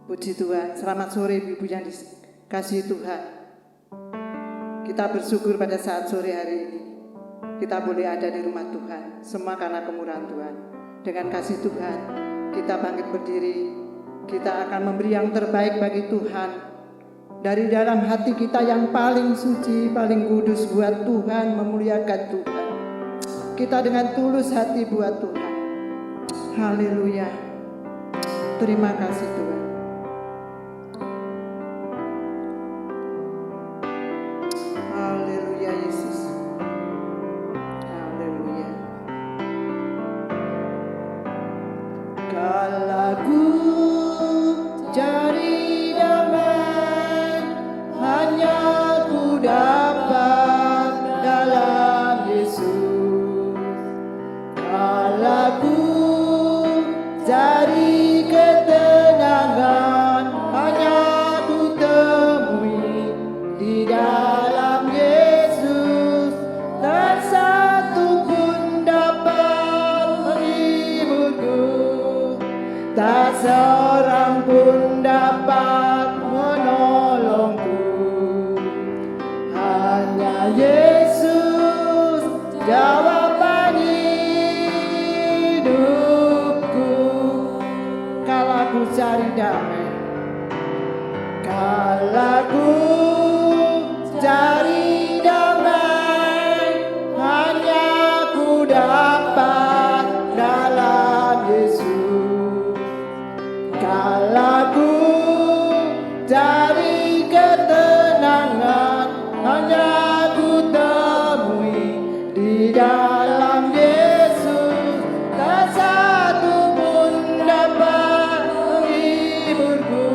Puji Tuhan, selamat sore Ibu yang dikasihi Tuhan. Kita bersyukur pada saat sore hari ini kita boleh ada di rumah Tuhan, semua karena kemurahan Tuhan. Dengan kasih Tuhan, kita bangkit berdiri, kita akan memberi yang terbaik bagi Tuhan. Dari dalam hati kita yang paling suci, paling kudus buat Tuhan, memuliakan Tuhan. Kita dengan tulus hati buat Tuhan. Haleluya. Terima kasih Tuhan. Haleluya Yesus. Haleluya. Kalau ku cari damai, hanya ku dapat dalam Yesus. Kalau ku cari ketenangan, hanya ku temui di dalam Yesus. Tak satu pun dapat menghiburku, tak seorang pun dapat menolongku. Hanya Yesus jawaban hidupku. Kalau aku cari damai, kalau aku cari damai, hanya ku dapat dalam Yesus. Kalau ku cari ketenangan, hanya ku temui di dalam Yesus. Tak satu pun dapat menghiburku,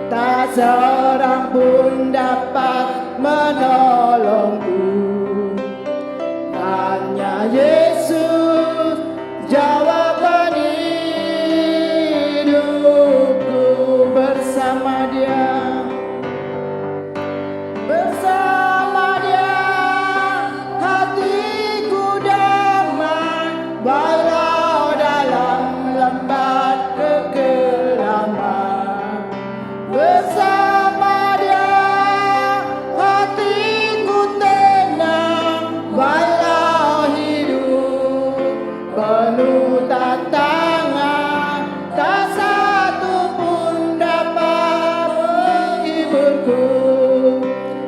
tak seorang pun dapat menolongku. Hanya Yesus jawaban hidupku. Bersama Dia, bersama Dia hatiku damai, walau dalam lembah kekelaman. Bersama Dia hatiku tenang, walau hidup penuh tantangan. Tak satu pun dapat menghiburku,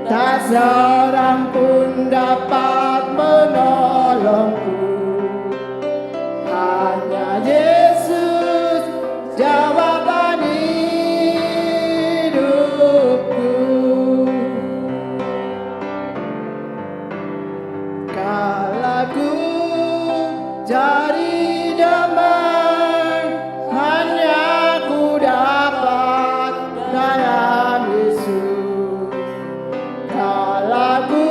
tak seorang pun dapat menolongku. Hanya Yesus jawaban hidupku. Kalau ku cari damai, hanya ku dapat dalam Yesus. Kalau ku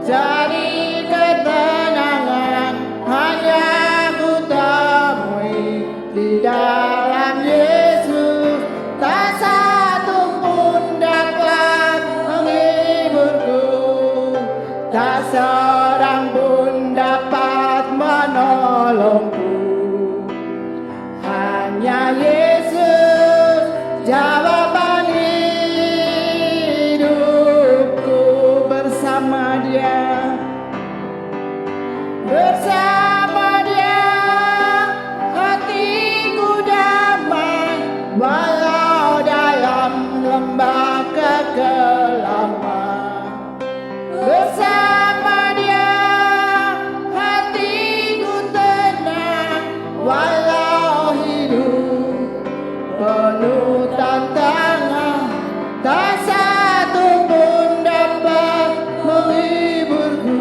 cari ketenangan, hanya ku temui di dalam Yesus. Tak satu pun dapat menghiburku, tak seorang pun dapat menolongku. Hanya Yesus jawaban hidupku. Bersama Dia, bersama Dia hatiku damai, walau dalam lembah kekelaman. Bersama Dia hatiku tenang, walau hidup penuh tantangan. Tak satu pun dapat menghiburku,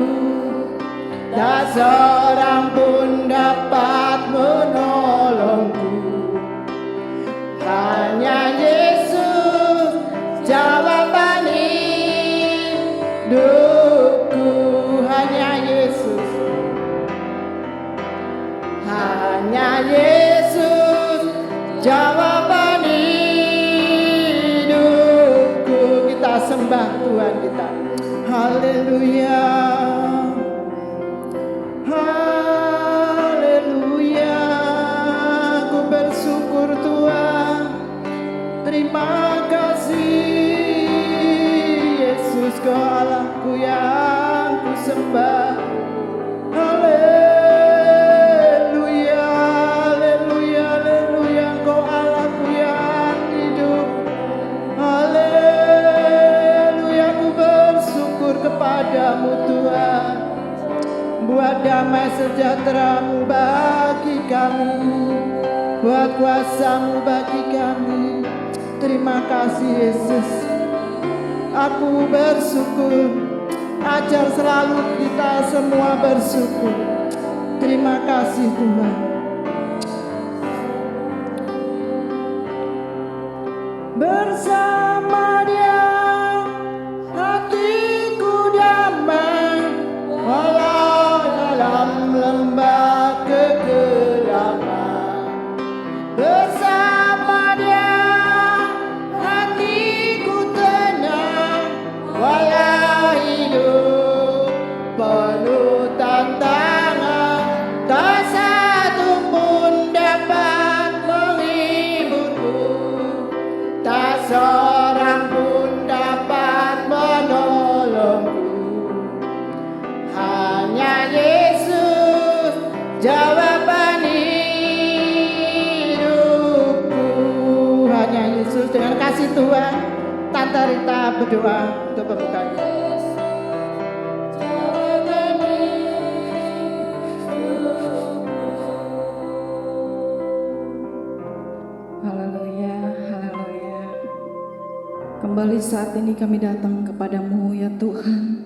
tak seorang pun dapat menolongku. Hanya Yesus jawaban hidupku. Hanya Yesus, hanya Yesus jawaban hidupku. Kita sembah Tuhan kita. Haleluya. Haleluya. Ku bersyukur Tuhan. sembah. Haleluya, haleluya, haleluya, Engkau Allahku yang hidup. Haleluya, aku bersyukur kepadamu Tuhan. Buat damai sejahtera-Mu bagi kami, buat kuasa-Mu bagi kami. Terima kasih Yesus. Aku bersyukur. Ajar selalu kita semua bersyukur. Terima kasih Tuhan. Bersama Dia hatiku damai, walau dalam lembah kegelapan. Bersama Dia hatiku tenang, walau hidup penuh tantangan. Tak satu pun dapat menghiburku, tak seorang pun dapat menolongku. Hanya Yesus jawaban hidupku. Hanya Yesus. Dengan kasih Tuhan, Tante Rita berdoa untuk pembukanya. Haleluya, haleluya. Kembali saat ini kami datang kepadamu ya Tuhan.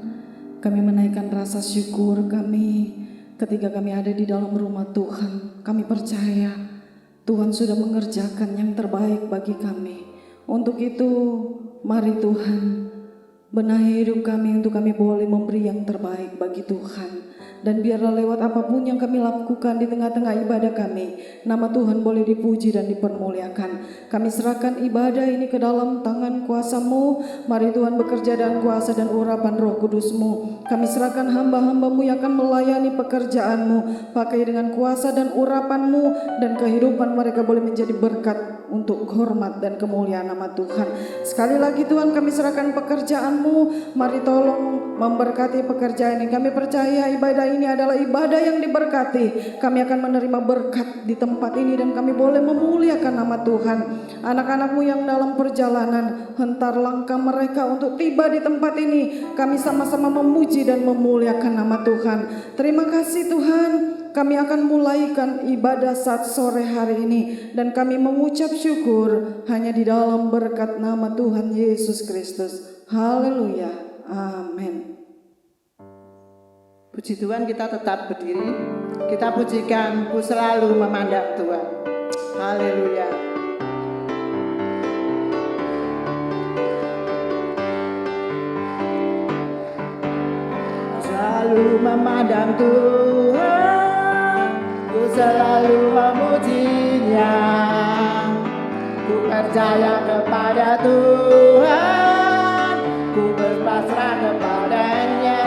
Kami menaikkan rasa syukur kami ketika kami ada di dalam rumah Tuhan. Kami percaya Tuhan sudah mengerjakan yang terbaik bagi kami. Untuk itu mari Tuhan benahi hidup kami untuk kami boleh memberi yang terbaik bagi Tuhan. Dan biarlah lewat apapun yang kami lakukan di tengah-tengah ibadah kami, nama Tuhan boleh dipuji dan dipermuliakan. Kami serahkan ibadah ini ke dalam tangan kuasa-Mu. Mari Tuhan bekerja dengan kuasa dan urapan Roh Kudus-Mu. Kami serahkan hamba-hamba-Mu yang akan melayani pekerjaan-Mu. Pakai dengan kuasa dan urapan-Mu, dan kehidupan mereka boleh menjadi berkat untuk hormat dan kemuliaan nama Tuhan. Sekali lagi Tuhan, kami serahkan pekerjaan-Mu. Mari tolong memberkati pekerjaan ini. Kami percaya ibadah ini adalah ibadah yang diberkati. Kami akan menerima berkat di tempat ini dan kami boleh memuliakan nama Tuhan. Anak-anak-Mu yang dalam perjalanan, hentar langkah mereka untuk tiba di tempat ini. Kami sama-sama memuji dan memuliakan nama Tuhan. Terima kasih Tuhan. Kami akan mulaikan ibadah saat sore hari ini dan kami mengucap syukur hanya di dalam berkat nama Tuhan Yesus Kristus. Haleluya. Amin. Puji Tuhan, kita tetap berdiri. Kita pujikan, ku selalu memandang Tuhan. Haleluya. Selalu memandang Tuhan, ku selalu memujinya. Ku percaya kepada Tuhan, ku berpasrah kepadanya.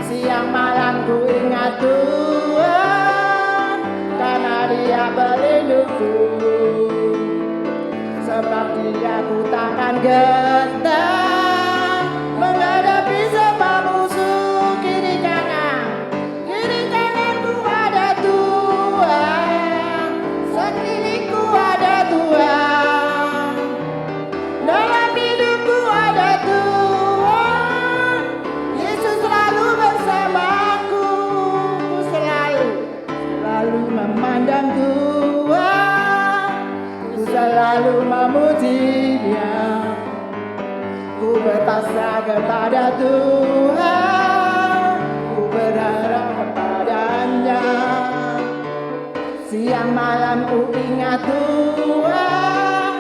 Siang malam ku ingat Tuhan, karena Dia pelindungku. Sebab Dia ku takkan gentar menghadapi semua musuh kiri kanan. Kiri kananku ada Tuhan, sekelilingku ada Tuhan, dalam hidupku ada Tuhan. Yesus selalu bersamaku, ku selalu memandang Tuhan, ku selalu memuji Dia. Ku berpasrah kepada Tuhan, ku berharap kepadanya. Siang malam ku ingat Tuhan,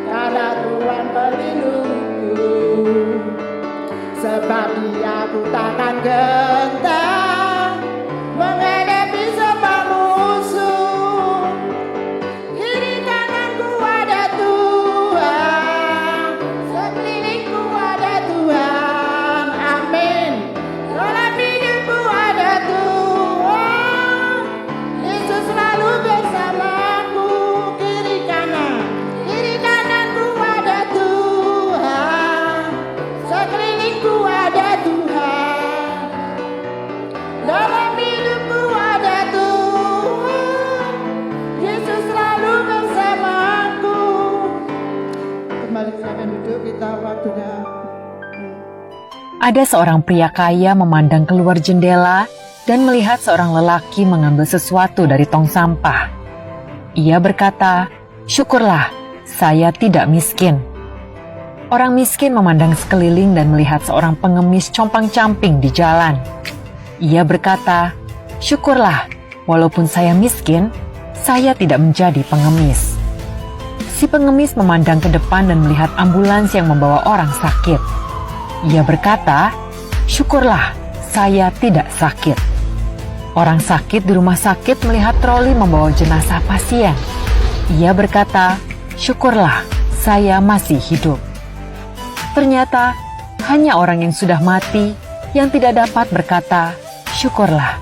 karena Tuhan pelindungku. Sebab Dia ku takkan gentar menghadapi semua musuh. Kiri kananku ada Tuhan, sekelilingku ada Tuhan. Amin. Dalam hidupku ada Tuhan, Yesus selalu bersamaku. Kiri kananku ada Tuhan, sekelilingku ada Tuhan. Ada seorang pria kaya memandang keluar jendela dan melihat seorang lelaki mengambil sesuatu dari tong sampah. Ia berkata, "Syukurlah, saya tidak miskin." Orang miskin memandang sekeliling dan melihat seorang pengemis compang-camping di jalan. Ia berkata, "Syukurlah, walaupun saya miskin, saya tidak menjadi pengemis." Si pengemis memandang ke depan dan melihat ambulans yang membawa orang sakit. Ia berkata, "Syukurlah, saya tidak sakit." Orang sakit di rumah sakit melihat troli membawa jenazah pasien. Ia berkata, "Syukurlah, saya masih hidup." Ternyata, hanya orang yang sudah mati yang tidak dapat berkata, "Syukurlah."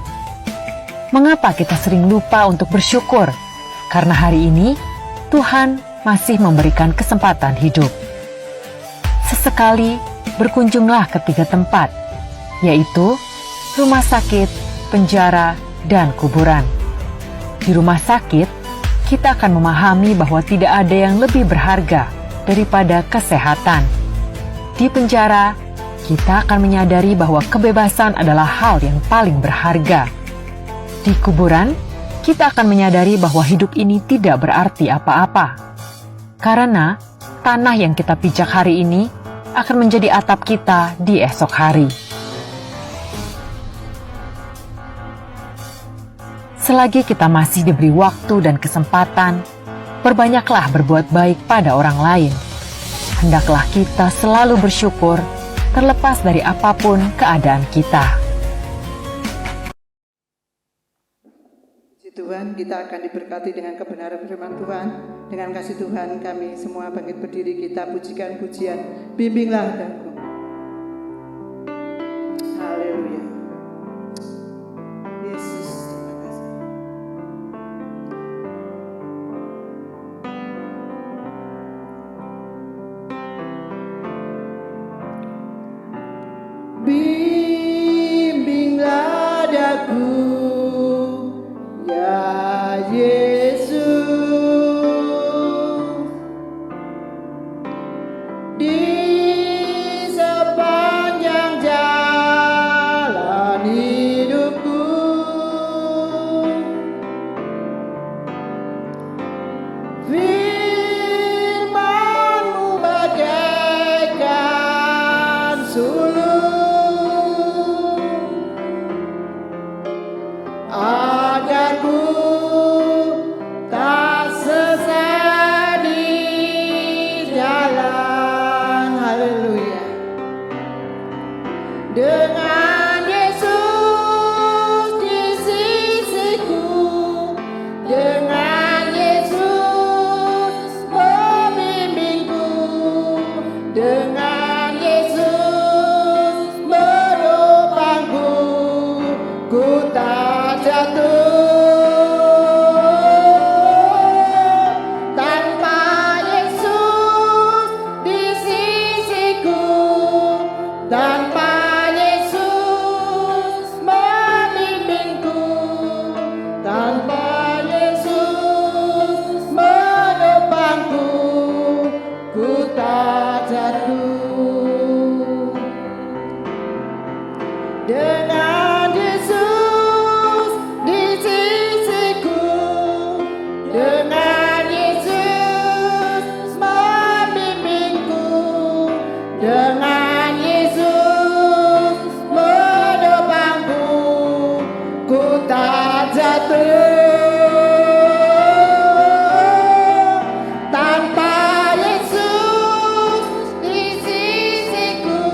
Mengapa kita sering lupa untuk bersyukur? Karena hari ini, Tuhan masih memberikan kesempatan hidup. Sesekali, berkunjunglah ke 3 tempat, yaitu rumah sakit, penjara, dan kuburan. Di rumah sakit, kita akan memahami bahwa tidak ada yang lebih berharga daripada kesehatan. Di penjara, kita akan menyadari bahwa kebebasan adalah hal yang paling berharga. Di kuburan, kita akan menyadari bahwa hidup ini tidak berarti apa-apa. Karena tanah yang kita pijak hari ini akan menjadi atap kita di esok hari. Selagi kita masih diberi waktu dan kesempatan, perbanyaklah berbuat baik pada orang lain. Hendaklah kita selalu bersyukur, terlepas dari apapun keadaan kita. Puji Tuhan, kita akan diberkati dengan kebenaran firman Tuhan. Dengan kasih Tuhan kami semua bangkit berdiri, kita pujikan pujian, bimbinglah daku. Haleluya. Yesus, terima kasih. Bimbinglah daku, ya Yesus, di sepanjang jalan hidupku. Firman-Mu bagaikan sulur, agar ku tak sesat di jalan. Haleluya. Dengan Yesus di sisiku, dengan Yesus membimbingku, dengan Yesus menopangku, ku tak jatuh. Tanpa Yesus di sisiku, tanpa Yesus membimbingku, tanpa Yesus menopangku, ku tak jatuh. Dengan Yesus di sisiku, dengan Yesus membimbingku, dengan Yesus menopangku, ku tak jatuh. Tanpa Yesus di sisiku,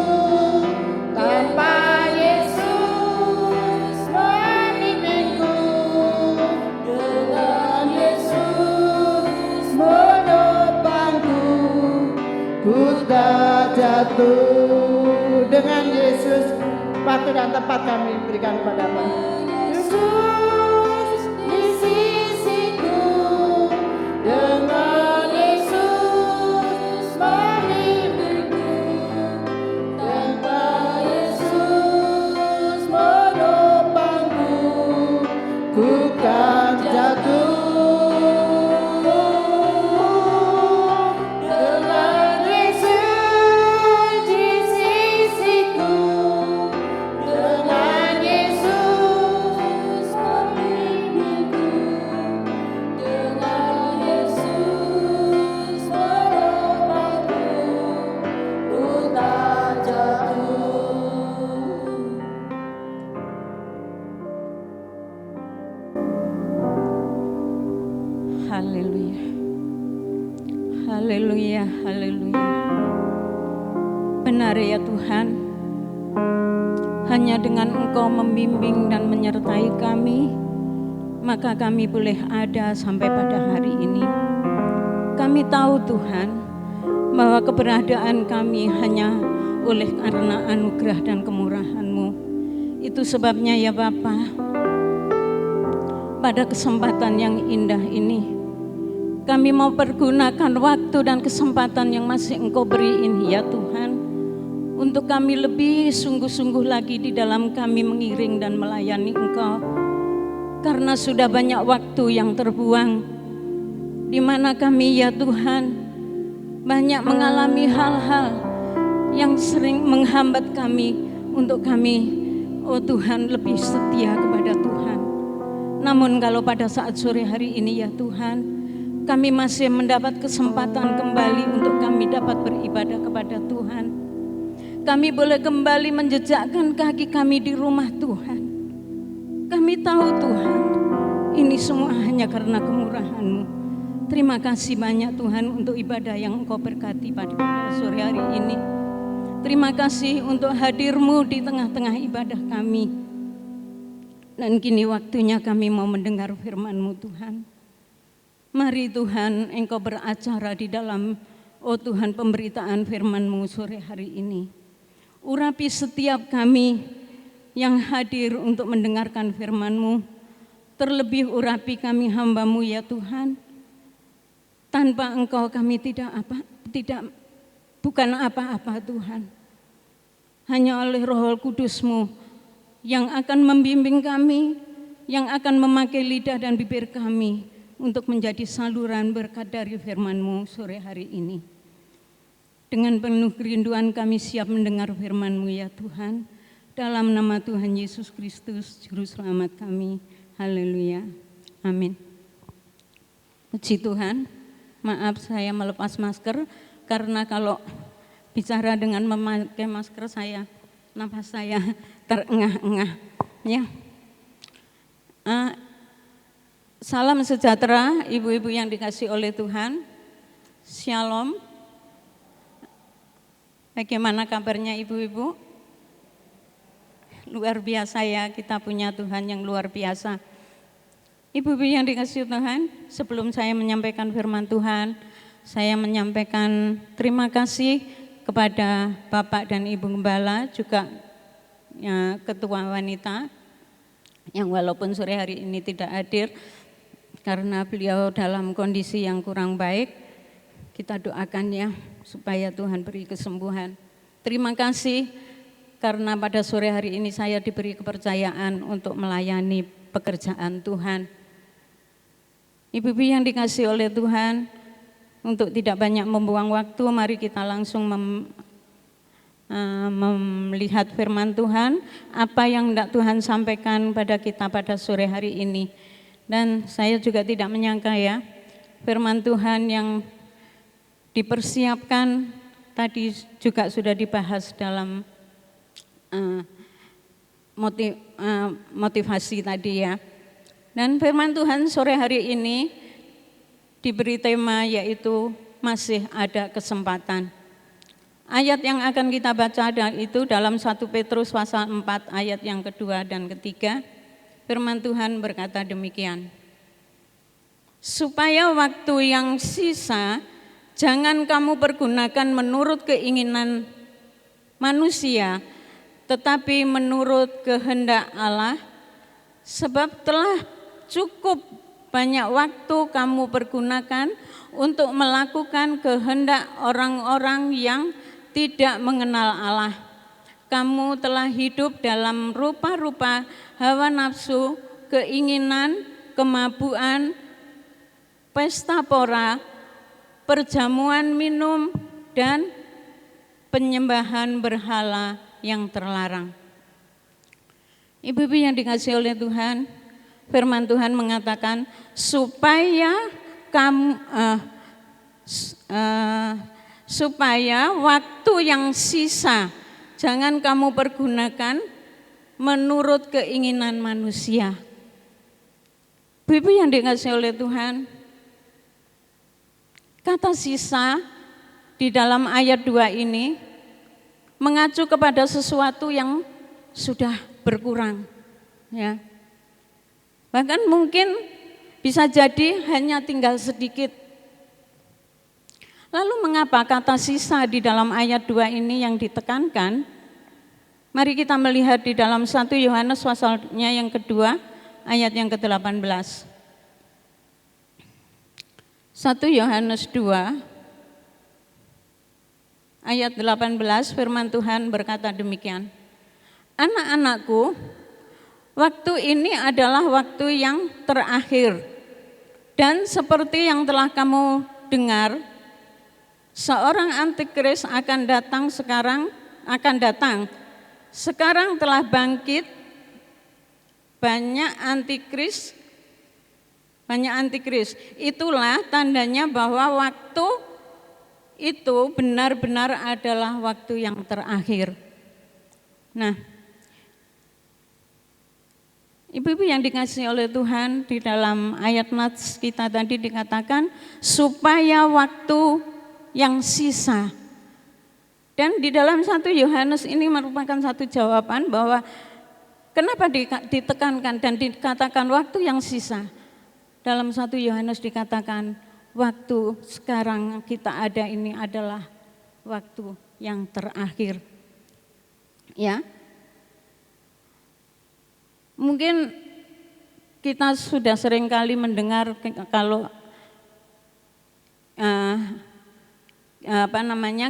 tanpa Yesus membimbingku, dengan Yesus menopangku, ku tak jatuh. Dengan Yesus, waktu dan tempat kami berikan padamu. Yesus di sisiku, dengan Yesus membimbingku, tanpa Yesus menopangku, ku kan jatuh. Dengan Yesus di sisiku, Haleluya. Haleluya, haleluya. Benar ya Tuhan, hanya dengan Engkau membimbing dan menyertai kami, maka kami boleh ada sampai pada hari ini. Kami tahu Tuhan, bahwa keberadaan kami hanya oleh karena anugerah dan kemurahan-Mu. Itu sebabnya ya Bapa, pada kesempatan yang indah ini, kami mau pergunakan waktu dan kesempatan yang masih Engkau beri ini ya Tuhan, untuk kami lebih sungguh-sungguh lagi di dalam kami mengiring dan melayani Engkau. Karena sudah banyak waktu yang terbuang, di mana kami ya Tuhan banyak mengalami hal-hal yang sering menghambat kami untuk kami, oh Tuhan, lebih setia kepada Tuhan. Namun kalau pada saat sore hari ini ya Tuhan, kami masih mendapat kesempatan kembali untuk kami dapat beribadah kepada Tuhan. Kami boleh kembali menjejakkan kaki kami di rumah Tuhan. Kami tahu Tuhan, ini semua hanya karena kemurahan-Mu. Terima kasih banyak Tuhan untuk ibadah yang Engkau berkati pada sore hari ini. Terima kasih untuk hadir-Mu di tengah-tengah ibadah kami. Dan kini waktunya kami mau mendengar firman-Mu Tuhan. Mari Tuhan, Engkau beracara di dalam, oh Tuhan, pemberitaan firman-Mu sore hari ini. Urapi setiap kami yang hadir untuk mendengarkan firman-Mu. Terlebih urapi kami hamba-Mu ya Tuhan. Tanpa Engkau kami bukan apa-apa Tuhan. Hanya oleh Roh Kudus-Mu yang akan membimbing kami, yang akan memakai lidah dan bibir kami untuk menjadi saluran berkat dari firman-Mu sore hari ini. Dengan penuh kerinduan kami siap mendengar firman-Mu ya Tuhan. Dalam nama Tuhan Yesus Kristus, Juru Selamat kami. Haleluya. Amin. Puji Tuhan. Maaf saya melepas masker, karena kalau bicara dengan memakai masker nafas saya terengah-engah. Ya. Salam sejahtera ibu-ibu yang dikasihi oleh Tuhan. Shalom. Bagaimana kabarnya ibu-ibu? Luar biasa ya, kita punya Tuhan yang luar biasa. Ibu-ibu yang dikasihi Tuhan, sebelum saya menyampaikan firman Tuhan, saya menyampaikan terima kasih kepada Bapak dan Ibu Gembala, juga ya, Ketua Wanita, yang walaupun sore hari ini tidak hadir, karena beliau dalam kondisi yang kurang baik. Kita doakan ya, supaya Tuhan beri kesembuhan. Terima kasih, karena pada sore hari ini saya diberi kepercayaan untuk melayani pekerjaan Tuhan. Ibu-ibu yang dikasihi oleh Tuhan, untuk tidak banyak membuang waktu, mari kita langsung melihat firman Tuhan, apa yang hendak Tuhan sampaikan pada kita pada sore hari ini. Dan saya juga tidak menyangka ya, firman Tuhan yang dipersiapkan tadi juga sudah dibahas dalam motivasi tadi ya. Dan firman Tuhan sore hari ini diberi tema yaitu masih ada kesempatan. Ayat yang akan kita baca itu dalam 1 Petrus pasal 4 ayat yang kedua dan ketiga. Firman Tuhan berkata demikian. Supaya waktu yang sisa jangan kamu pergunakan menurut keinginan manusia, tetapi menurut kehendak Allah, sebab telah cukup banyak waktu kamu pergunakan untuk melakukan kehendak orang-orang yang tidak mengenal Allah. Kamu telah hidup dalam rupa-rupa hawa nafsu, keinginan, kemabuan, pesta pora, perjamuan minum, dan penyembahan berhala yang terlarang. Ibu-ibu yang dikasihi oleh Tuhan, firman Tuhan mengatakan supaya waktu yang sisa jangan kamu pergunakan menurut keinginan manusia. Ibu-ibu yang dikasihi oleh Tuhan, Kata sisa di dalam ayat 2 ini mengacu kepada sesuatu yang sudah berkurang, ya. Bahkan mungkin bisa jadi hanya tinggal sedikit. Lalu mengapa kata sisa di dalam ayat 2 ini yang ditekankan? Mari kita melihat di dalam 1 Yohanes pasalnya yang kedua, ayat yang ke-18. 1 Yohanes 2, ayat 18, firman Tuhan berkata demikian. Anak-anakku, waktu ini adalah waktu yang terakhir. Dan seperti yang telah kamu dengar, seorang antikris akan datang. Sekarang telah bangkit banyak antikris. Itulah tandanya bahwa waktu itu benar-benar adalah waktu yang terakhir. Nah, ibu-ibu yang dikasihi oleh Tuhan, di dalam ayat nats kita tadi dikatakan supaya waktu yang sisa. Dan di dalam 1 Yohanes ini merupakan satu jawaban bahwa kenapa ditekankan dan dikatakan waktu yang sisa. Dalam 1 Yohanes dikatakan waktu sekarang kita ada ini adalah waktu yang terakhir. Ya. Mungkin kita sudah sering kali mendengar kalau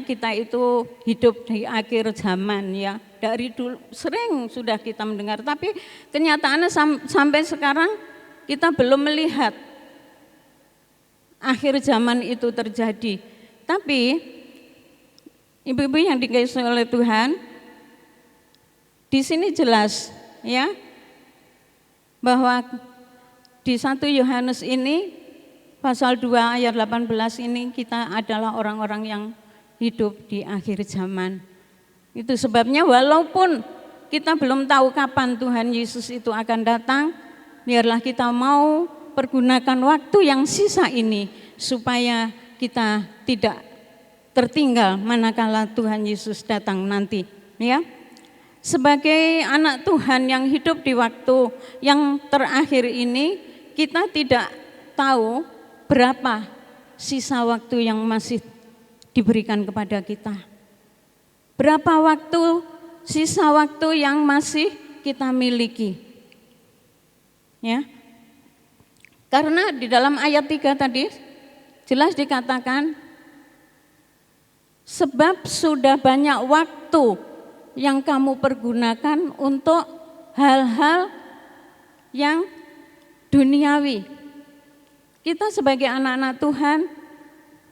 kita itu hidup di akhir zaman, ya. Dari dulu sering sudah kita mendengar, tapi kenyataannya sampai sekarang kita belum melihat akhir zaman itu terjadi. Tapi ibu-ibu yang dikasihi oleh Tuhan, di sini jelas, ya, bahwa di 1 Yohanes ini pasal 2 ayat 18 ini kita adalah orang-orang yang hidup di akhir zaman. Itu sebabnya walaupun kita belum tahu kapan Tuhan Yesus itu akan datang, biarlah kita mau pergunakan waktu yang sisa ini supaya kita tidak tertinggal manakala Tuhan Yesus datang nanti, ya. Sebagai anak Tuhan yang hidup di waktu yang terakhir ini, kita tidak tahu berapa sisa waktu yang masih diberikan kepada kita. Berapa waktu, sisa waktu yang masih kita miliki. Ya. Karena di dalam ayat 3 tadi jelas dikatakan, sebab sudah banyak waktu yang kamu pergunakan untuk hal-hal yang duniawi. Kita sebagai anak-anak Tuhan,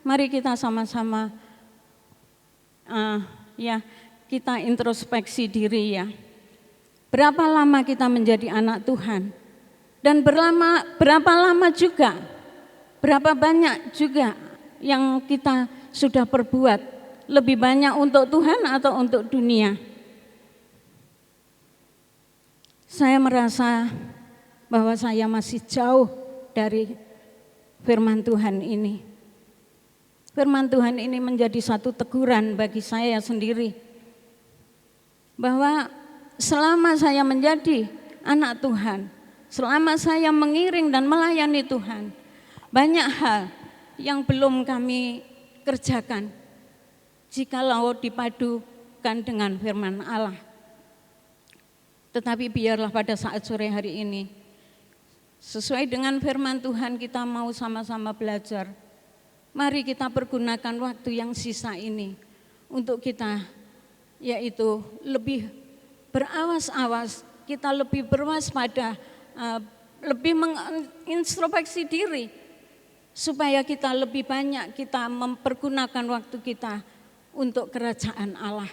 mari kita sama-sama kita introspeksi diri, ya. Berapa lama kita menjadi anak Tuhan? Dan berapa lama juga, berapa banyak juga yang kita sudah perbuat, lebih banyak untuk Tuhan atau untuk dunia? Saya merasa bahwa saya masih jauh dari firman Tuhan ini. Firman Tuhan ini menjadi satu teguran bagi saya sendiri. Bahwa selama saya menjadi anak Tuhan, selama saya mengiring dan melayani Tuhan, banyak hal yang belum kami kerjakan jikalau dipadukan dengan firman Allah. Tetapi biarlah pada saat sore hari ini, sesuai dengan firman Tuhan, kita mau sama-sama belajar. Mari kita pergunakan waktu yang sisa ini untuk kita, yaitu lebih berawas-awas, kita lebih berwaspada, lebih mengintrospeksi diri, supaya kita lebih banyak kita mempergunakan waktu kita untuk kerajaan Allah.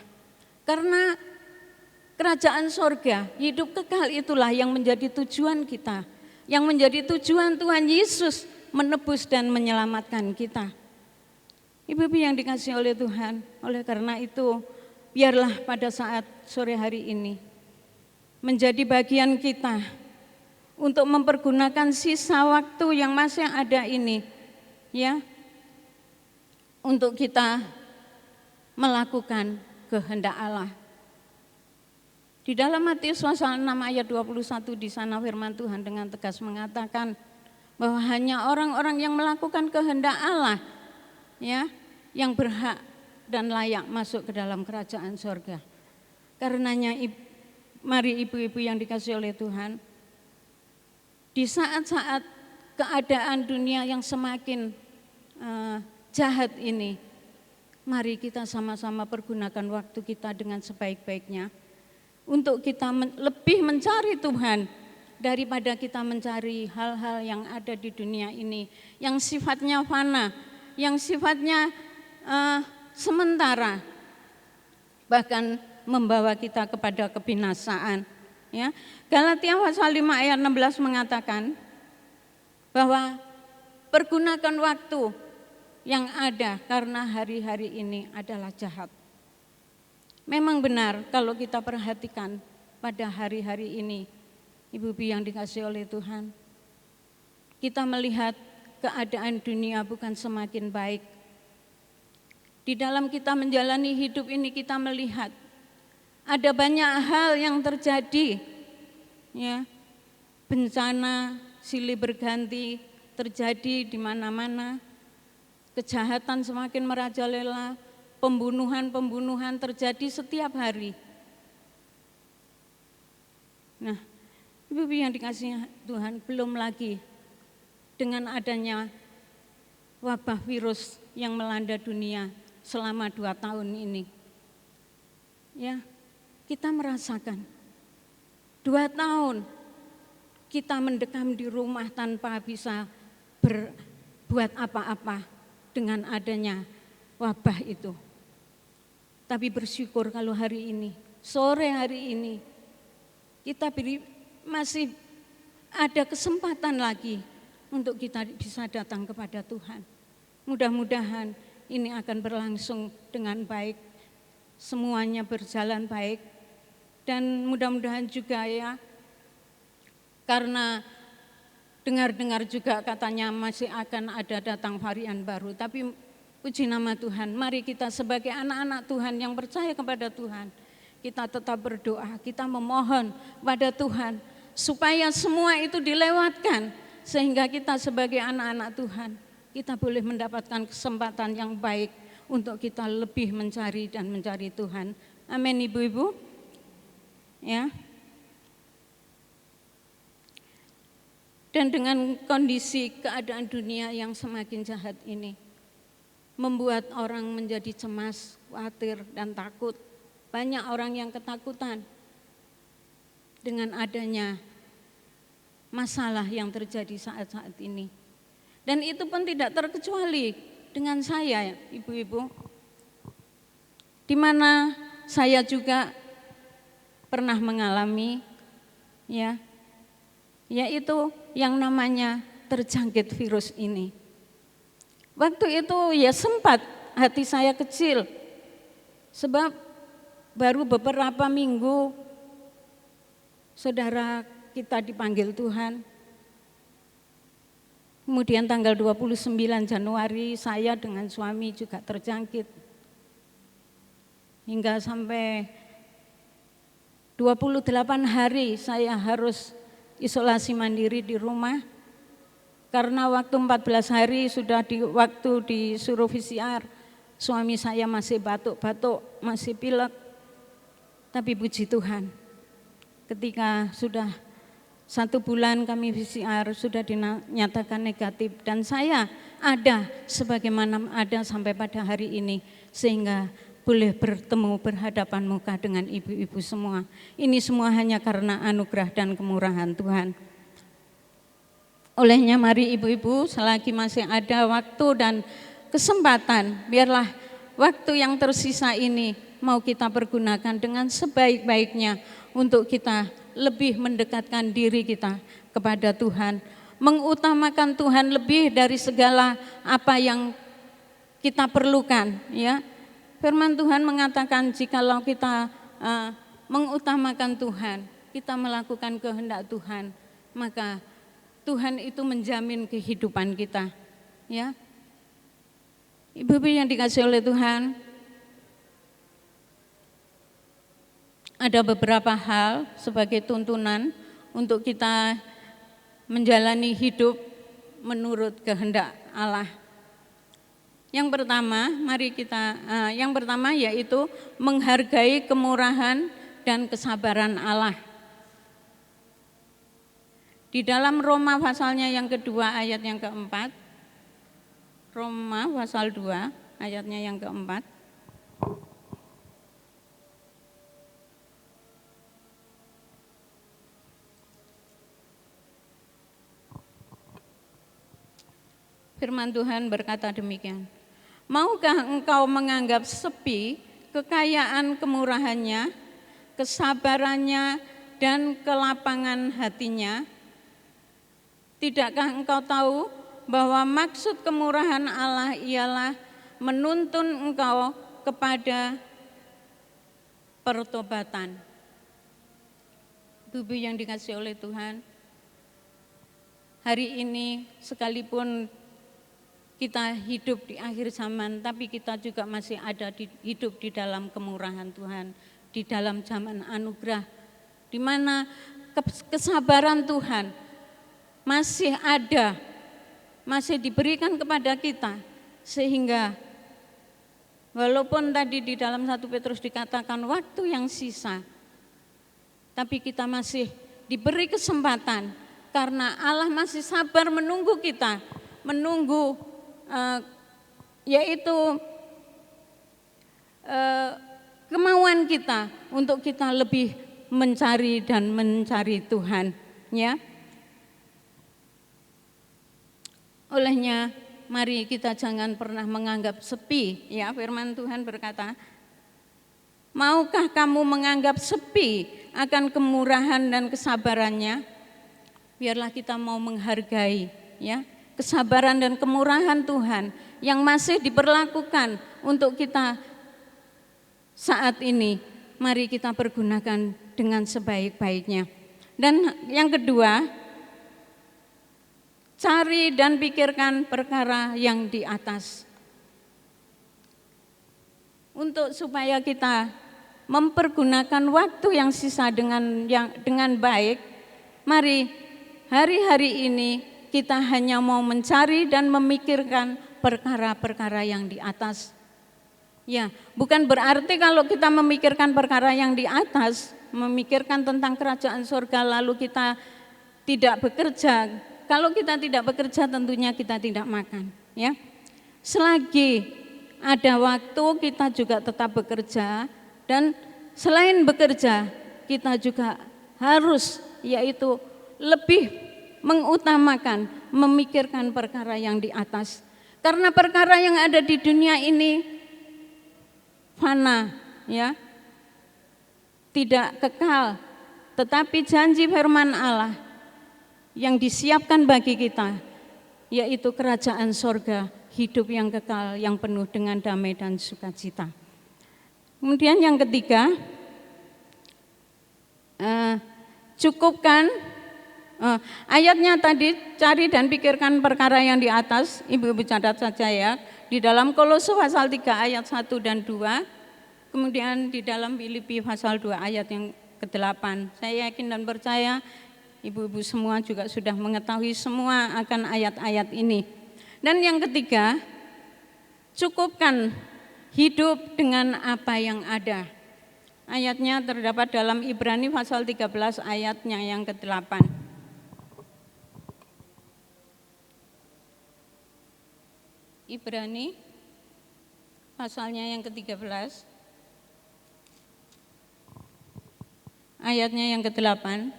Karena kerajaan sorga, hidup kekal itulah yang menjadi tujuan kita, yang menjadi tujuan Tuhan Yesus menebus dan menyelamatkan kita. Ibu-ibu yang dikasihi oleh Tuhan, oleh karena itu biarlah pada saat sore hari ini menjadi bagian kita untuk mempergunakan sisa waktu yang masih ada ini, ya, untuk kita melakukan kehendak Allah. Di dalam Matius pasal 6 ayat 21 di sana firman Tuhan dengan tegas mengatakan bahwa hanya orang-orang yang melakukan kehendak Allah ya yang berhak dan layak masuk ke dalam kerajaan surga. Karenanya mari ibu-ibu yang dikasihi oleh Tuhan, di saat-saat keadaan dunia yang semakin jahat ini, mari kita sama-sama pergunakan waktu kita dengan sebaik-baiknya untuk kita lebih mencari Tuhan daripada kita mencari hal-hal yang ada di dunia ini yang sifatnya fana, yang sifatnya sementara, bahkan membawa kita kepada kebinasaan. Ya, Galatia pasal 5 ayat 16 mengatakan bahwa pergunakan waktu yang ada karena hari-hari ini adalah jahat. Memang benar kalau kita perhatikan pada hari-hari ini, ibu-ibu yang dikasihi oleh Tuhan, kita melihat keadaan dunia bukan semakin baik. Di dalam kita menjalani hidup ini kita melihat ada banyak hal yang terjadi, ya, bencana silih berganti terjadi di mana-mana, kejahatan semakin merajalela, pembunuhan terjadi setiap hari. Nah, ibu-ibu yang dikasihi Tuhan, belum lagi dengan adanya wabah virus yang melanda dunia selama 2 tahun ini. Ya, kita merasakan 2 tahun kita mendekam di rumah tanpa bisa berbuat apa-apa dengan adanya wabah itu. Tapi bersyukur kalau hari ini, sore hari ini, kita masih ada kesempatan lagi untuk kita bisa datang kepada Tuhan. Mudah-mudahan ini akan berlangsung dengan baik, semuanya berjalan baik, dan mudah-mudahan juga ya, karena dengar-dengar juga katanya masih akan ada datang varian baru, tapi puji nama Tuhan, mari kita sebagai anak-anak Tuhan yang percaya kepada Tuhan, kita tetap berdoa, kita memohon pada Tuhan supaya semua itu dilewatkan, sehingga kita sebagai anak-anak Tuhan, kita boleh mendapatkan kesempatan yang baik untuk kita lebih mencari dan mencari Tuhan. Amin ibu-ibu. Ya. Dan dengan kondisi keadaan dunia yang semakin jahat ini, membuat orang menjadi cemas, khawatir, dan takut. Banyak orang yang ketakutan dengan adanya masalah yang terjadi saat-saat ini. Dan itu pun tidak terkecuali dengan saya, ibu-ibu. Di mana saya juga pernah mengalami, ya, yaitu yang namanya terjangkit virus ini. Waktu itu ya sempat hati saya kecil, sebab baru beberapa minggu saudara kita dipanggil Tuhan. Kemudian tanggal 29 Januari saya dengan suami juga terjangkit. Hingga sampai 28 hari saya harus isolasi mandiri di rumah. Karena waktu 14 hari sudah waktu disuruh PCR, suami saya masih batuk-batuk, masih pilek. Tapi puji Tuhan, ketika sudah 1 bulan kami PCR sudah dinyatakan negatif, dan saya ada sebagaimana ada sampai pada hari ini, sehingga boleh bertemu berhadapan muka dengan ibu-ibu semua. Ini semua hanya karena anugerah dan kemurahan Tuhan. Olehnya mari ibu-ibu, selagi masih ada waktu dan kesempatan, biarlah waktu yang tersisa ini mau kita pergunakan dengan sebaik-baiknya untuk kita lebih mendekatkan diri kita kepada Tuhan, mengutamakan Tuhan lebih dari segala apa yang kita perlukan, ya. Firman Tuhan mengatakan jikalau kita mengutamakan Tuhan, kita melakukan kehendak Tuhan, maka Tuhan itu menjamin kehidupan kita, ya. Ibu-ibu yang dikasihi oleh Tuhan, ada beberapa hal sebagai tuntunan untuk kita menjalani hidup menurut kehendak Allah. Yang pertama yaitu menghargai kemurahan dan kesabaran Allah. Di dalam Roma pasalnya yang kedua ayat yang keempat, Roma pasal 2 ayatnya yang keempat. Firman Tuhan berkata demikian. Maukah engkau menganggap sepi kekayaan kemurahannya, kesabarannya, dan kelapangan hatinya? Tidakkah engkau tahu bahwa maksud kemurahan Allah ialah menuntun engkau kepada pertobatan? Ibu yang dikasihi oleh Tuhan, hari ini sekalipun kita hidup di akhir zaman, tapi kita juga masih ada hidup di dalam kemurahan Tuhan, di dalam zaman anugerah, di mana kesabaran Tuhan masih ada, masih diberikan kepada kita, sehingga walaupun tadi di dalam 1 Petrus dikatakan waktu yang sisa, tapi kita masih diberi kesempatan karena Allah masih sabar menunggu kita, menunggu yaitu kemauan kita untuk kita lebih mencari dan mencari Tuhan, ya. Olehnya mari kita jangan pernah menganggap sepi, ya. Firman Tuhan berkata, maukah kamu menganggap sepi akan kemurahan dan kesabarannya? Biarlah kita mau menghargai, ya, kesabaran dan kemurahan Tuhan yang masih diperlakukan untuk kita saat ini. Mari kita pergunakan dengan sebaik-baiknya. Dan yang kedua, cari dan pikirkan perkara yang di atas. Untuk supaya kita mempergunakan waktu yang sisa dengan baik, mari hari-hari ini kita hanya mau mencari dan memikirkan perkara-perkara yang di atas. Ya, bukan berarti kalau kita memikirkan perkara yang di atas, memikirkan tentang kerajaan surga lalu kita tidak bekerja. Kalau kita tidak bekerja tentunya kita tidak makan, ya. Selagi ada waktu kita juga tetap bekerja, dan selain bekerja kita juga harus yaitu lebih mengutamakan, memikirkan perkara yang di atas. Karena perkara yang ada di dunia ini fana, ya, tidak kekal. Tetapi janji firman Allah yang disiapkan bagi kita, yaitu kerajaan sorga, hidup yang kekal, yang penuh dengan damai dan sukacita. Kemudian yang ketiga, cukupkan. Ayatnya tadi, cari dan pikirkan perkara yang di atas. Ibu-ibu catat saja, ya. Di dalam Kolose pasal 3 ayat 1 dan 2. Kemudian di dalam Filipi pasal 2 ayat yang ke-8. Saya yakin dan percaya ibu-ibu semua juga sudah mengetahui semua akan ayat-ayat ini. Dan yang ketiga, cukupkan hidup dengan apa yang ada. Ayatnya terdapat dalam Ibrani pasal 13 ayatnya yang ke-8. Ibrani pasalnya yang ke-13 ayatnya yang ke-8,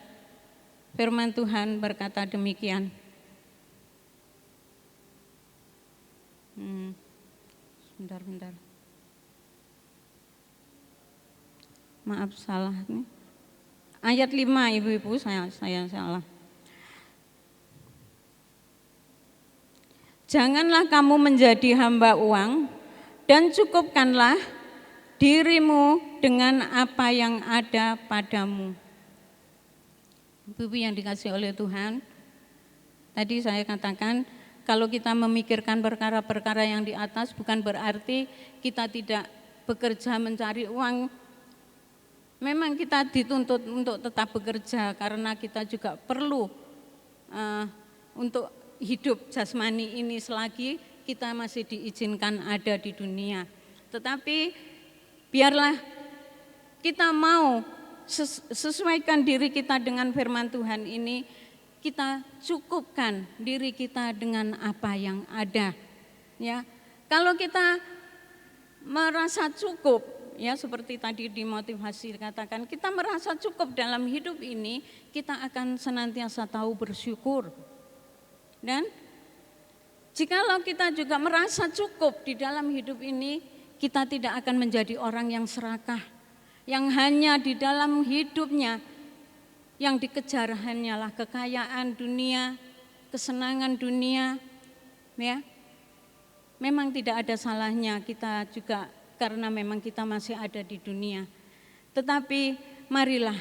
firman Tuhan berkata demikian. Bentar. Maaf salah nih. Ayat 5 ibu-ibu saya salah. Janganlah kamu menjadi hamba uang dan cukupkanlah dirimu dengan apa yang ada padamu. Ibu yang dikasihi oleh Tuhan, tadi saya katakan Kalau kita memikirkan perkara-perkara yang di atas bukan berarti kita tidak bekerja mencari uang. Memang kita dituntut untuk tetap bekerja karena kita juga perlu untuk hidup jasmani ini selagi kita masih diizinkan ada di dunia. Tetapi biarlah kita mau sesuaikan diri kita dengan firman Tuhan ini, kita cukupkan diri kita dengan apa yang ada. Ya, kalau kita merasa cukup, ya seperti tadi di motivasi dikatakan, kita merasa cukup dalam hidup ini, kita akan senantiasa tahu bersyukur. Dan jikalau kita juga merasa cukup di dalam hidup ini, kita tidak akan menjadi orang yang serakah, yang hanya di dalam hidupnya yang dikejar hanyalah kekayaan dunia, kesenangan dunia, ya. Memang tidak ada salahnya kita juga karena memang kita masih ada di dunia. Tetapi marilah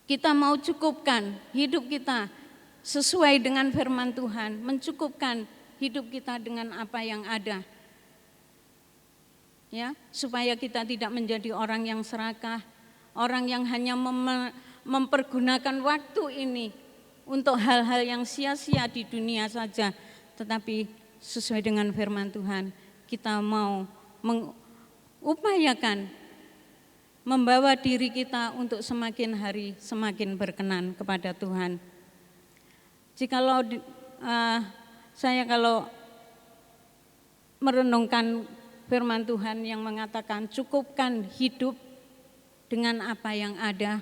kita mau cukupkan hidup kita sesuai dengan firman Tuhan, mencukupkan hidup kita dengan apa yang ada. Ya, supaya kita tidak menjadi orang yang serakah, orang yang hanya mempergunakan waktu ini untuk hal-hal yang sia-sia di dunia saja, tetapi sesuai dengan firman Tuhan, kita mau mengupayakan membawa diri kita untuk semakin hari semakin berkenan kepada Tuhan. Jikalau saya kalau merenungkan firman Tuhan yang mengatakan cukupkan hidup dengan apa yang ada,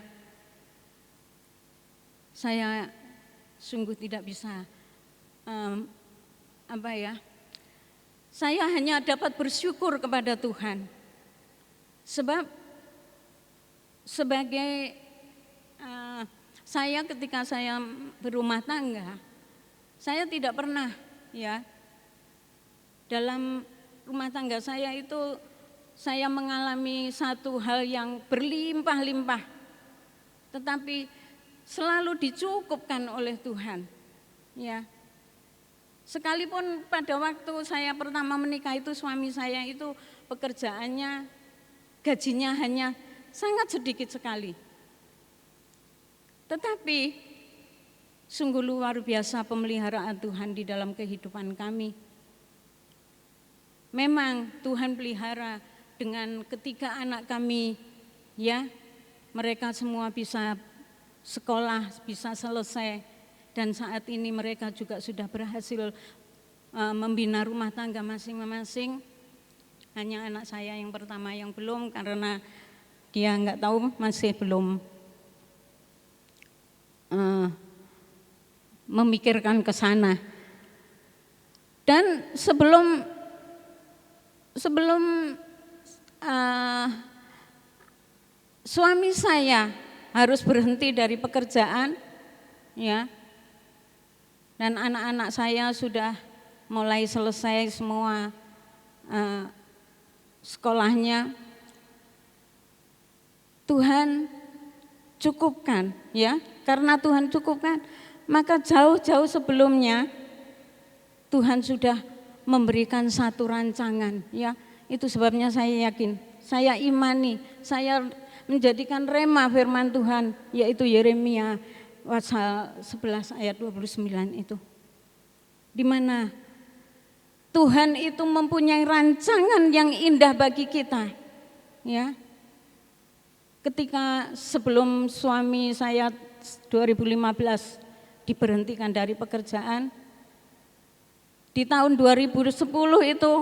saya sungguh tidak bisa saya hanya dapat bersyukur kepada Tuhan. Sebab sebagai saya ketika saya berumah tangga, saya tidak pernah ya dalam rumah tangga saya itu saya mengalami satu hal yang berlimpah-limpah, tetapi selalu dicukupkan oleh Tuhan. Ya, sekalipun pada waktu saya pertama menikah itu suami saya itu pekerjaannya, gajinya hanya sangat sedikit sekali. Tetapi sungguh luar biasa pemeliharaan Tuhan di dalam kehidupan kami. Memang Tuhan pelihara dengan ketiga anak kami, ya, mereka semua bisa sekolah, bisa selesai, dan saat ini mereka juga sudah berhasil membina rumah tangga masing-masing. Hanya anak saya yang pertama yang belum, karena dia nggak tahu, masih belum memikirkan ke sana. Dan sebelum suami saya harus berhenti dari pekerjaan, ya, dan anak-anak saya sudah mulai selesai semua sekolahnya, Tuhan cukupkan, ya, karena Tuhan cukupkan, maka jauh-jauh sebelumnya Tuhan sudah memberikan satu rancangan, ya. Itu sebabnya saya yakin, saya imani, saya menjadikan rema firman Tuhan, yaitu Yeremia pasal 11 ayat 29 itu. Di mana Tuhan itu mempunyai rancangan yang indah bagi kita, ya. Ketika sebelum suami saya 2015 diberhentikan dari pekerjaan, di tahun 2010 itu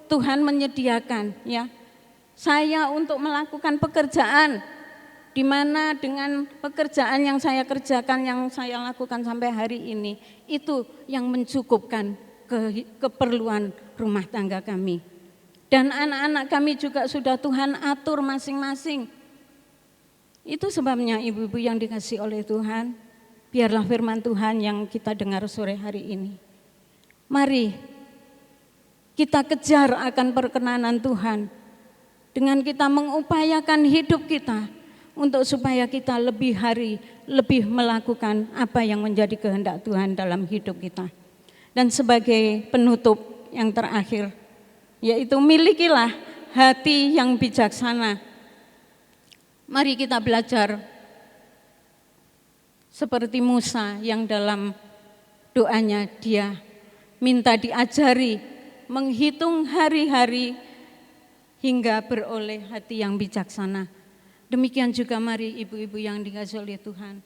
Tuhan menyediakan, ya, saya untuk melakukan pekerjaan, di mana dengan pekerjaan yang saya kerjakan, yang saya lakukan sampai hari ini, itu yang mencukupkan keperluan rumah tangga kami. Dan anak-anak kami juga sudah Tuhan atur masing-masing. Itu sebabnya ibu-ibu yang dikasihi oleh Tuhan, biarlah firman Tuhan yang kita dengar sore hari ini. Mari kita kejar akan perkenanan Tuhan dengan kita mengupayakan hidup kita untuk supaya kita lebih hari lebih melakukan apa yang menjadi kehendak Tuhan dalam hidup kita. Dan sebagai penutup yang terakhir, yaitu milikilah hati yang bijaksana. Mari kita belajar seperti Musa yang dalam doanya dia minta diajari menghitung hari-hari hingga beroleh hati yang bijaksana. Demikian juga mari ibu-ibu yang dikasihi oleh Tuhan,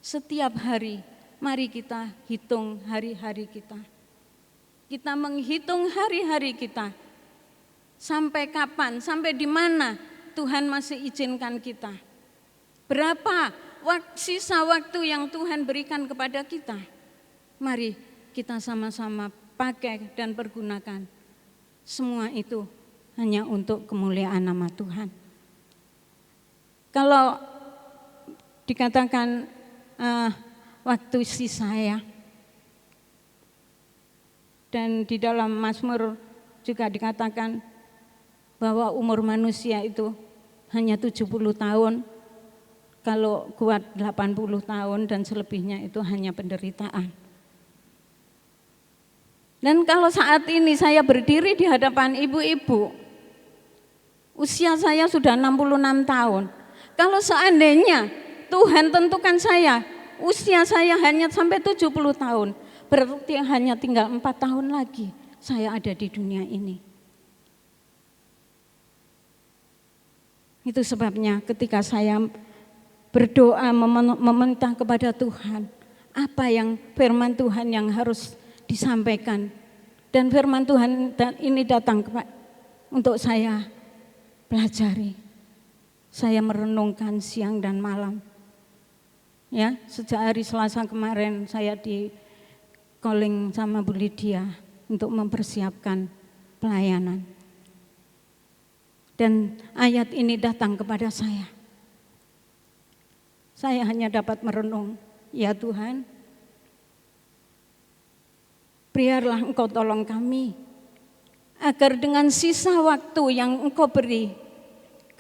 setiap hari mari kita hitung hari-hari kita. Kita menghitung hari-hari kita. Sampai kapan, sampai di mana Tuhan masih izinkan kita. Berapa sisa waktu yang Tuhan berikan kepada kita. Mari kita sama-sama pakai dan pergunakan. Semua itu hanya untuk kemuliaan nama Tuhan. Kalau dikatakan waktu sisa ya, dan di dalam Mazmur juga dikatakan bahwa umur manusia itu hanya 70 tahun, kalau kuat 80 tahun dan selebihnya itu hanya penderitaan. Dan kalau saat ini saya berdiri di hadapan ibu-ibu, usia saya sudah 66 tahun. Kalau seandainya Tuhan tentukan saya, usia saya hanya sampai 70 tahun, berarti hanya tinggal 4 tahun lagi saya ada di dunia ini. Itu sebabnya ketika saya berdoa meminta kepada Tuhan, apa yang firman Tuhan yang harus disampaikan. Dan firman Tuhan ini datang untuk saya pelajari. Saya merenungkan siang dan malam. Ya, sejak hari Selasa kemarin saya di calling sama Bu Lydia untuk mempersiapkan pelayanan. Dan ayat ini datang kepada saya. Saya hanya dapat merenung, ya Tuhan, biarlah Engkau tolong kami, agar dengan sisa waktu yang Engkau beri,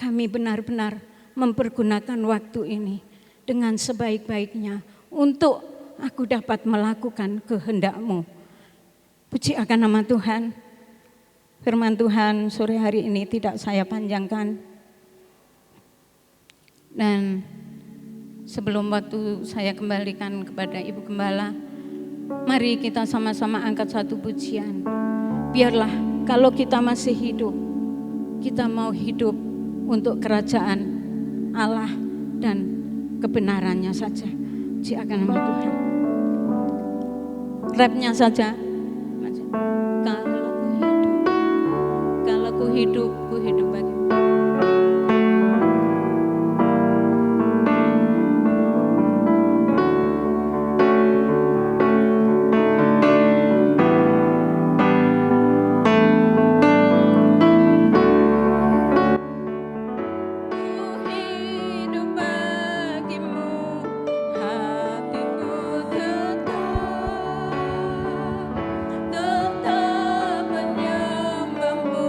kami benar-benar mempergunakan waktu ini dengan sebaik-baiknya untuk aku dapat melakukan kehendak-Mu. Puji akan nama Tuhan. Firman Tuhan sore hari ini tidak saya panjangkan. Dan sebelum waktu saya kembalikan kepada Ibu Gembala, mari kita sama-sama angkat satu pujian. Biarlah kalau kita masih hidup, kita mau hidup untuk kerajaan Allah dan kebenarannya saja. Puji akan nama Tuhan. Rapnya saja. Kalau ku hidup bagi tetap menyembahmu.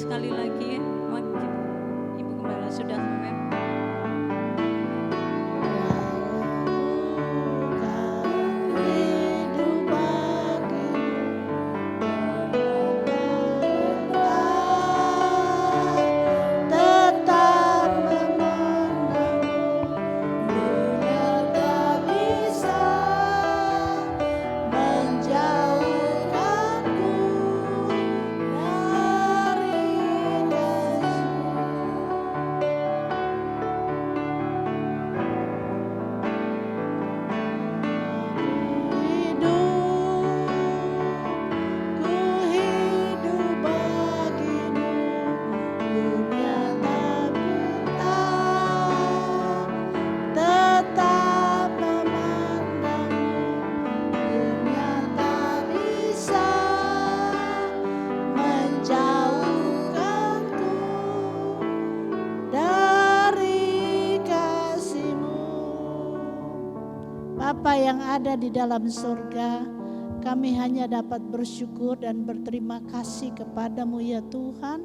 sekali lagi. Waktu Ibu Gembala sudah sampai. Bapa yang ada di dalam surga, kami hanya dapat bersyukur dan berterima kasih kepadamu ya Tuhan.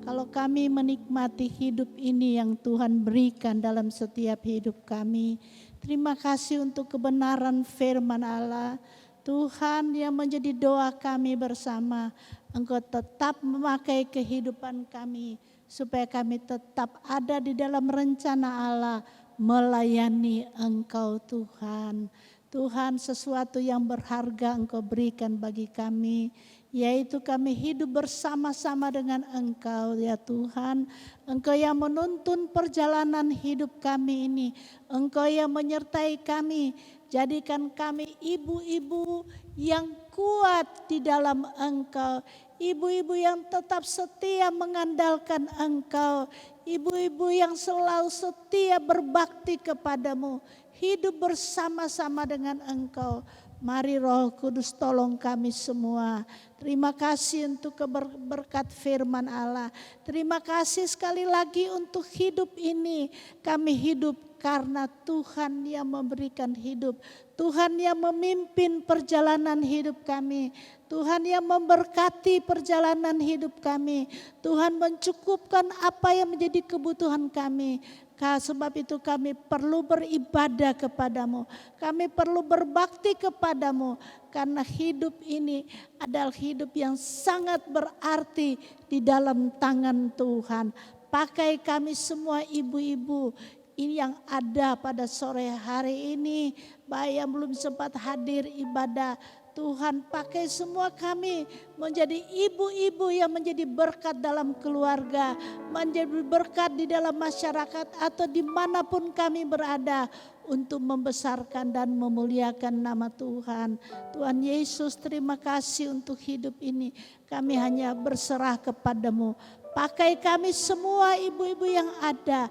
Kalau kami menikmati hidup ini yang Tuhan berikan dalam setiap hidup kami. Terima kasih untuk kebenaran firman Allah. Tuhan yang menjadi doa kami bersama, Engkau tetap memakai kehidupan kami supaya kami tetap ada di dalam rencana Allah melayani Engkau Tuhan. Tuhan, sesuatu yang berharga Engkau berikan bagi kami, yaitu kami hidup bersama-sama dengan Engkau ya Tuhan. Engkau yang menuntun perjalanan hidup kami ini, Engkau yang menyertai kami. Jadikan kami ibu-ibu yang kuat di dalam Engkau, ibu-ibu yang tetap setia mengandalkan Engkau, ibu-ibu yang selalu setia berbakti kepadamu, hidup bersama-sama dengan Engkau. Mari Roh Kudus tolong kami semua. Terima kasih untuk berkat firman Allah. Terima kasih sekali lagi untuk hidup ini. Kami hidup karena Tuhan yang memberikan hidup. Tuhan yang memimpin perjalanan hidup kami. Tuhan yang memberkati perjalanan hidup kami. Tuhan mencukupkan apa yang menjadi kebutuhan kami. Sebab itu kami perlu beribadah kepadamu. Kami perlu berbakti kepadamu. Karena hidup ini adalah hidup yang sangat berarti di dalam tangan Tuhan. Pakai kami semua ibu-ibu ini yang ada pada sore hari ini. Baik yang belum sempat hadir ibadah. Tuhan pakai semua kami menjadi ibu-ibu yang menjadi berkat dalam keluarga, menjadi berkat di dalam masyarakat atau dimanapun kami berada untuk membesarkan dan memuliakan nama Tuhan. Tuhan Yesus, terima kasih untuk hidup ini. Kami hanya berserah kepadamu. Pakai kami semua ibu-ibu yang ada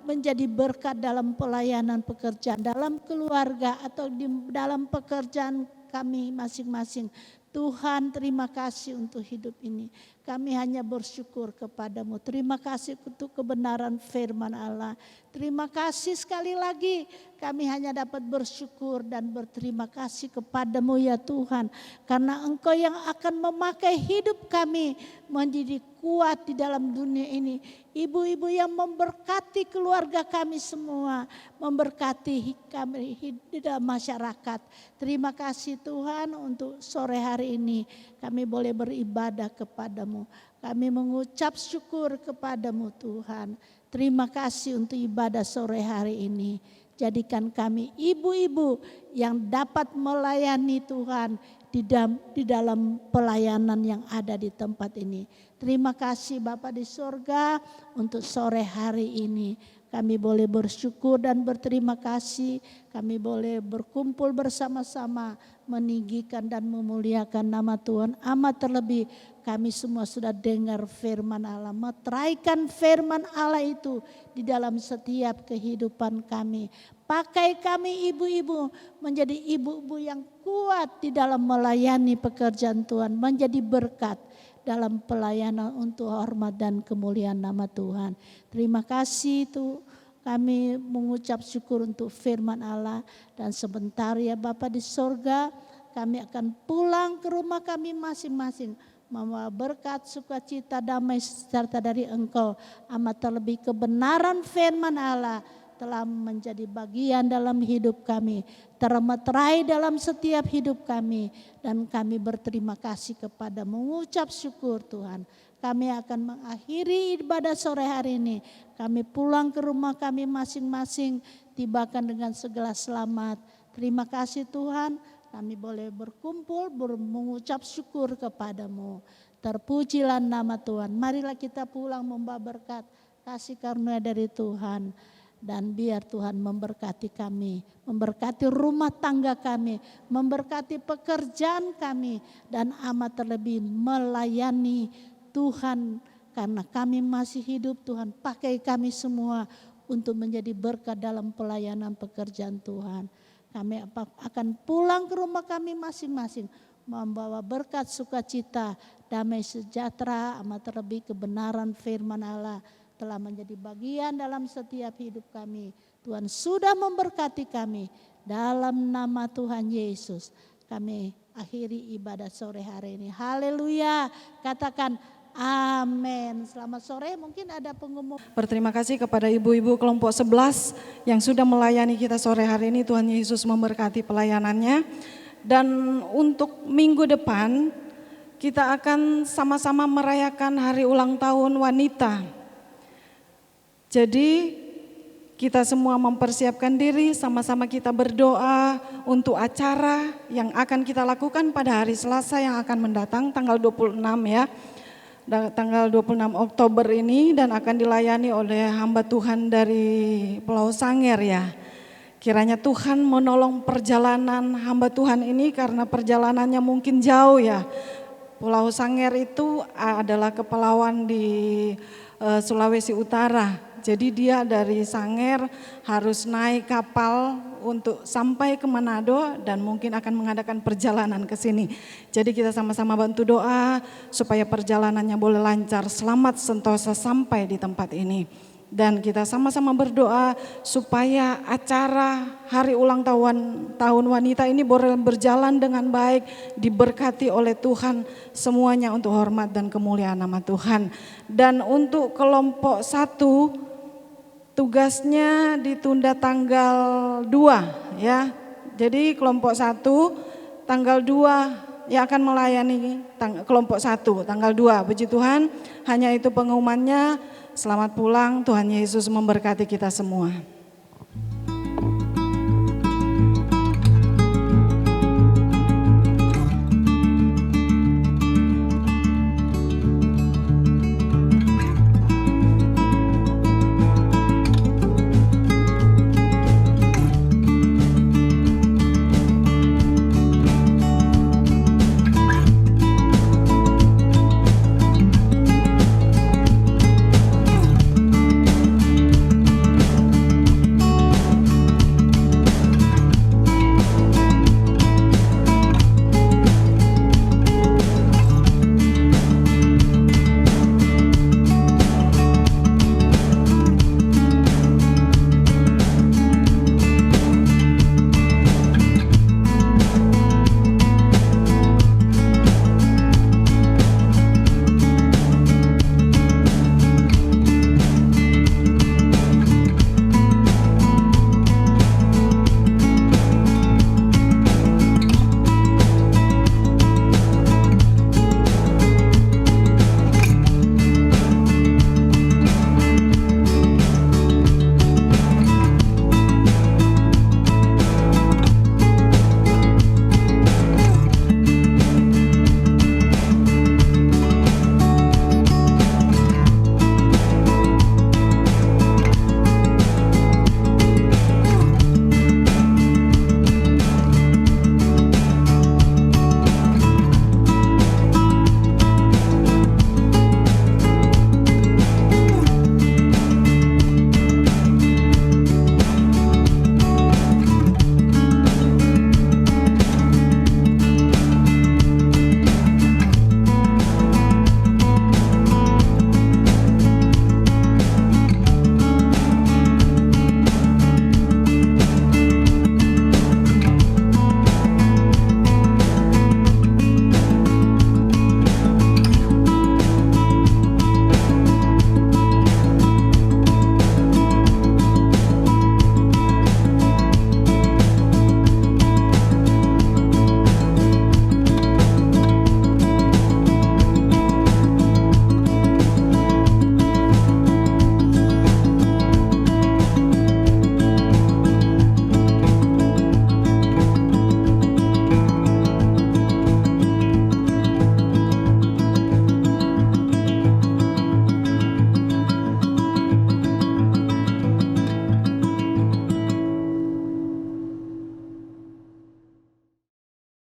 menjadi berkat dalam pelayanan pekerjaan, dalam keluarga atau di dalam pekerjaan kami masing-masing. Tuhan, terima kasih untuk hidup ini. Kami hanya bersyukur kepadamu. Terima kasih untuk kebenaran firman Allah. Terima kasih sekali lagi. Kami hanya dapat bersyukur dan berterima kasih kepadamu ya Tuhan. Karena Engkau yang akan memakai hidup kami menjadi kuat di dalam dunia ini. Ibu-ibu yang memberkati keluarga kami semua. Memberkati kami di dalam masyarakat. Terima kasih Tuhan untuk sore hari ini. Kami boleh beribadah kepadamu. Kami mengucap syukur kepadamu Tuhan. Terima kasih untuk ibadah sore hari ini. Jadikan kami ibu-ibu yang dapat melayani Tuhan di dalam pelayanan yang ada di tempat ini. Terima kasih Bapa di sorga untuk sore hari ini. Kami boleh bersyukur dan berterima kasih. Kami boleh berkumpul bersama-sama meninggikan dan memuliakan nama Tuhan. Amat terlebih kami semua sudah dengar firman Allah. Meteraikan firman Allah itu di dalam setiap kehidupan kami. Pakai kami ibu-ibu menjadi ibu-ibu yang kuat di dalam melayani pekerjaan Tuhan. Menjadi berkat dalam pelayanan untuk hormat dan kemuliaan nama Tuhan. Terima kasih Tuhan. Kami mengucap syukur untuk firman Allah. Dan sebentar ya Bapa di sorga, kami akan pulang ke rumah kami masing-masing. membawa berkat, sukacita, damai serta dari Engkau. Amat terlebih kebenaran firman Allah telah menjadi bagian dalam hidup kami, termeterai dalam setiap hidup kami, dan kami berterima kasih kepada mengucap syukur Tuhan. Kami akan mengakhiri ibadah sore hari ini. Kami pulang ke rumah kami masing-masing, tibakan dengan segala selamat. Terima kasih Tuhan, kami boleh berkumpul mengucap syukur kepadamu. Terpujilah nama Tuhan. Marilah kita pulang membawa berkat, kasih karunia dari Tuhan. Dan biar Tuhan memberkati kami, memberkati rumah tangga kami, memberkati pekerjaan kami, dan amat terlebih melayani Tuhan. Karena kami masih hidup, Tuhan pakai kami semua untuk menjadi berkat dalam pelayanan pekerjaan Tuhan. Kami akan pulang ke rumah kami masing-masing, membawa berkat, sukacita, damai sejahtera, amat terlebih kebenaran firman Allah telah menjadi bagian dalam setiap hidup kami. Tuhan sudah memberkati kami. Dalam nama Tuhan Yesus kami akhiri ibadah sore hari ini. Haleluya. Katakan amin. Selamat sore, mungkin ada pengumuman. Berterima kasih kepada ibu-ibu kelompok 11 yang sudah melayani kita sore hari ini. Tuhan Yesus memberkati pelayanannya. Dan untuk minggu depan kita akan sama-sama merayakan hari ulang tahun wanita. Jadi kita semua mempersiapkan diri, sama-sama kita berdoa untuk acara yang akan kita lakukan pada hari Selasa yang akan mendatang tanggal 26 ya. Tanggal 26 Oktober ini, dan akan dilayani oleh hamba Tuhan dari Pulau Sangir ya. Kiranya Tuhan menolong perjalanan hamba Tuhan ini karena perjalanannya mungkin jauh ya. Pulau Sangir itu adalah kepulauan di Sulawesi Utara. Jadi dia dari Sangir harus naik kapal untuk sampai ke Manado dan mungkin akan mengadakan perjalanan ke sini. Jadi kita sama-sama bantu doa supaya perjalanannya boleh lancar, selamat sentosa sampai di tempat ini. Dan kita sama-sama berdoa supaya acara hari ulang tahun wanita ini boleh berjalan dengan baik, diberkati oleh Tuhan semuanya untuk hormat dan kemuliaan nama Tuhan. Dan untuk kelompok 1 tugasnya ditunda tanggal 2 ya. Jadi kelompok 1 tanggal 2 yang akan melayani kelompok 1 tanggal 2. Puji Tuhan, hanya itu pengumumannya. Selamat pulang, Tuhan Yesus memberkati kita semua.